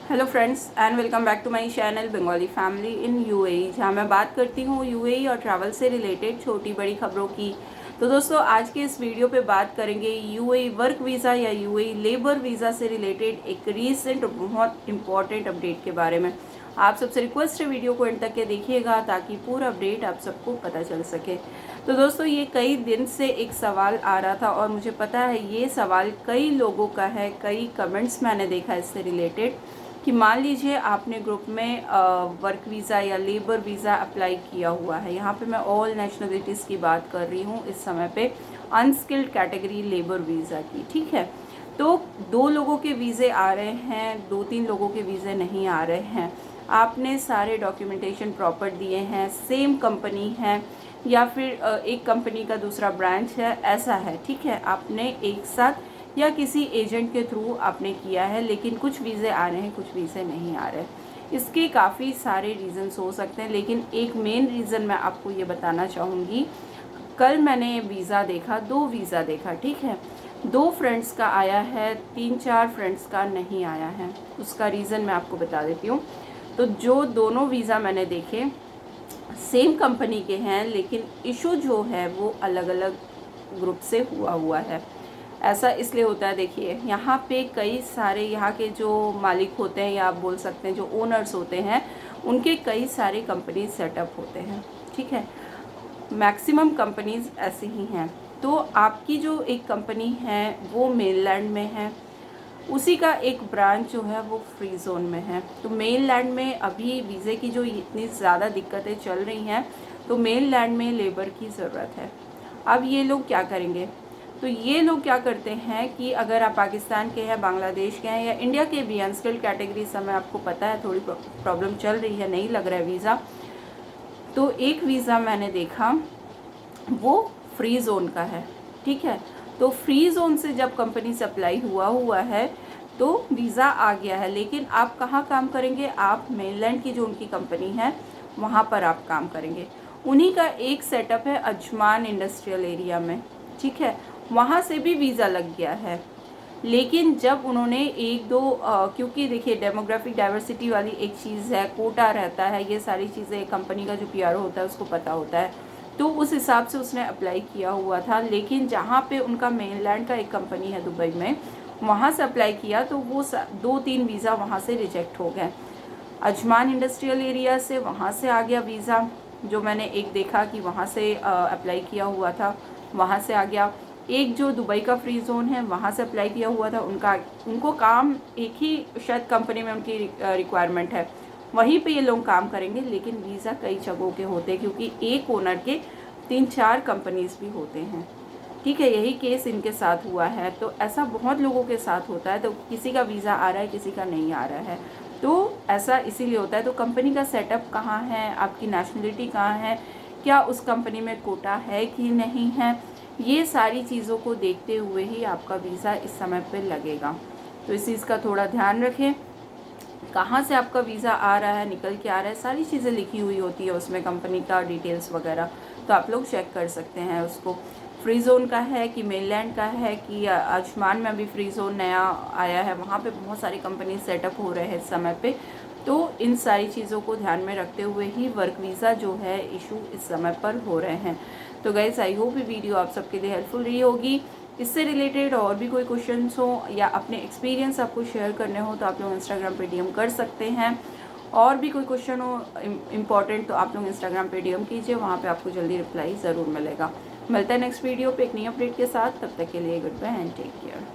Hello friends and welcome back to my channel Bengali family in UAE, जहां मैं बात करती हूं यूएई और ट्रैवल से रिलेटेड छोटी बड़ी खबरों की। तो दोस्तों, आज के इस वीडियो पे बात करेंगे यूएई वर्क वीज़ा या यूएई लेबर वीज़ा से रिलेटेड एक रीसेंट और बहुत इंपॉर्टेंट अपडेट के बारे में। आप सबसे रिक्वेस्ट है वीडियो को एंड तक के देखिएगा ताकि पूरा अपडेट आप सबको पता चल सके। तो दोस्तों, ये कई दिन से एक सवाल आ रहा था और मुझे पता है ये सवाल कई लोगों का है, कई कमेंट्स मैंने देखा इससे रिलेटेड कि मान लीजिए आपने ग्रुप में वर्क वीज़ा या लेबर वीज़ा अप्लाई किया हुआ है। यहाँ पे मैं ऑल नेशनलिटीज़ की बात कर रही हूँ इस समय पे, अनस्किल्ड कैटेगरी लेबर वीज़ा की, ठीक है। तो 2 लोगों के वीज़े आ रहे हैं, 2-3 लोगों के वीज़े नहीं आ रहे हैं। आपने सारे डॉक्यूमेंटेशन प्रॉपर दिए हैं, सेम कंपनी है या फिर एक कंपनी का दूसरा ब्रांच है, ऐसा है, ठीक है। आपने एक साथ या किसी एजेंट के थ्रू आपने किया है, लेकिन कुछ वीज़े आ रहे हैं, कुछ वीज़े नहीं आ रहे। इसके काफ़ी सारे रीज़न्स हो सकते हैं, लेकिन एक मेन रीज़न मैं आपको ये बताना चाहूँगी। कल मैंने वीज़ा देखा, 2 वीज़ा देखा, ठीक है। 2 फ्रेंड्स का आया है, 3-4 फ्रेंड्स का नहीं आया है। उसका रीज़न मैं आपको बता देती हूँ। तो जो दोनों वीज़ा मैंने देखे सेम कंपनी के हैं, लेकिन इशू जो है वो अलग अलग ग्रुप से हुआ है। ऐसा इसलिए होता है, देखिए यहाँ पे कई सारे यहाँ के जो मालिक होते हैं या आप बोल सकते हैं जो ओनर्स होते हैं, उनके कई सारे कंपनीज सेटअप होते हैं, ठीक है। मैक्सिमम कंपनीज ऐसी ही हैं। तो आपकी जो एक कंपनी है वो मेनलैंड में है, उसी का एक ब्रांच जो है वो फ्री जोन में है। तो मेनलैंड में अभी वीज़े की जो इतनी ज़्यादा दिक्कतें चल रही हैं, तो मेनलैंड में लेबर की ज़रूरत है। अब ये लोग क्या करेंगे? तो ये लोग क्या करते हैं कि अगर आप पाकिस्तान के हैं, बांग्लादेश के हैं या इंडिया के भी अनस्किल्ड कैटेगरी, समय आपको पता है थोड़ी प्रॉब्लम चल रही है, नहीं लग रहा है वीज़ा। तो एक वीज़ा मैंने देखा वो फ्री जोन का है, ठीक है। तो फ्री जोन से जब कंपनी से अप्लाई हुआ है तो वीज़ा आ गया है, लेकिन आप कहाँ काम करेंगे? आप मेनलैंड की जो उनकी कंपनी है वहाँ पर आप काम करेंगे। उन्हीं का एक सेटअप है अजमान इंडस्ट्रियल एरिया में, ठीक है। वहाँ से भी वीज़ा लग गया है, लेकिन जब उन्होंने एक दो क्योंकि देखिए डेमोग्राफिक डाइवर्सिटी वाली एक चीज़ है, कोटा रहता है, ये सारी चीज़ें कंपनी का जो पीआरओ होता है उसको पता होता है। तो उस हिसाब से उसने अप्लाई किया हुआ था, लेकिन जहाँ पे उनका मेनलैंड का एक कंपनी है दुबई में, वहाँ से अप्लाई किया तो वो 2-3 वीज़ा वहाँ से रिजेक्ट हो गए। अजमान इंडस्ट्रियल एरिया से वहाँ से आ गया वीज़ा, जो मैंने एक देखा कि वहाँ से अप्लाई किया हुआ था, वहाँ से आ गया। एक जो दुबई का फ्री जोन है वहाँ से अप्लाई किया हुआ था, उनको काम एक ही शायद कंपनी में उनकी रिक्वायरमेंट है, वहीं पे ये लोग काम करेंगे, लेकिन वीज़ा कई जगहों के होते हैं क्योंकि एक ओनर के 3-4 कंपनीज भी होते हैं, ठीक है। यही केस इनके साथ हुआ है। तो ऐसा बहुत लोगों के साथ होता है, तो किसी का वीज़ा आ रहा है, किसी का नहीं आ रहा है। तो ऐसा इसीलिए होता है। तो कंपनी का सेटअप कहाँ है, आपकी नेशनलिटी कहाँ है, क्या उस कंपनी में कोटा है कि नहीं है, ये सारी चीज़ों को देखते हुए ही आपका वीज़ा इस समय पे लगेगा। तो इस चीज़ का थोड़ा ध्यान रखें। कहाँ से आपका वीज़ा आ रहा है, निकल के आ रहा है, सारी चीज़ें लिखी हुई होती है उसमें, कंपनी का डिटेल्स वगैरह, तो आप लोग चेक कर सकते हैं उसको। फ्री जोन का है कि मेनलैंड का है कि अजमान में अभी फ्री जोन नया आया है, वहाँ पे बहुत सारी कंपनी सेटअप हो रहे हैं इस समय पे। तो इन सारी चीज़ों को ध्यान में रखते हुए ही वर्क वीज़ा जो है इशू इस समय पर हो रहे हैं। तो गाइस, आई होप ये वीडियो आप सबके लिए हेल्पफुल रही होगी। इससे रिलेटेड और भी कोई क्वेश्चंस हो या अपने एक्सपीरियंस आपको शेयर करने हो तो आप लोग इंस्टाग्राम पे डीएम कर सकते हैं। और भी कोई क्वेश्चन हो इम्पॉर्टेंट तो आप लोग इंस्टाग्राम पे डीएम कीजिए, वहाँ पे आपको जल्दी रिप्लाई ज़रूर मिलेगा। मिलता है नेक्स्ट वीडियो पे एक नई अपडेट के साथ, तब तक के लिए good bye and take care.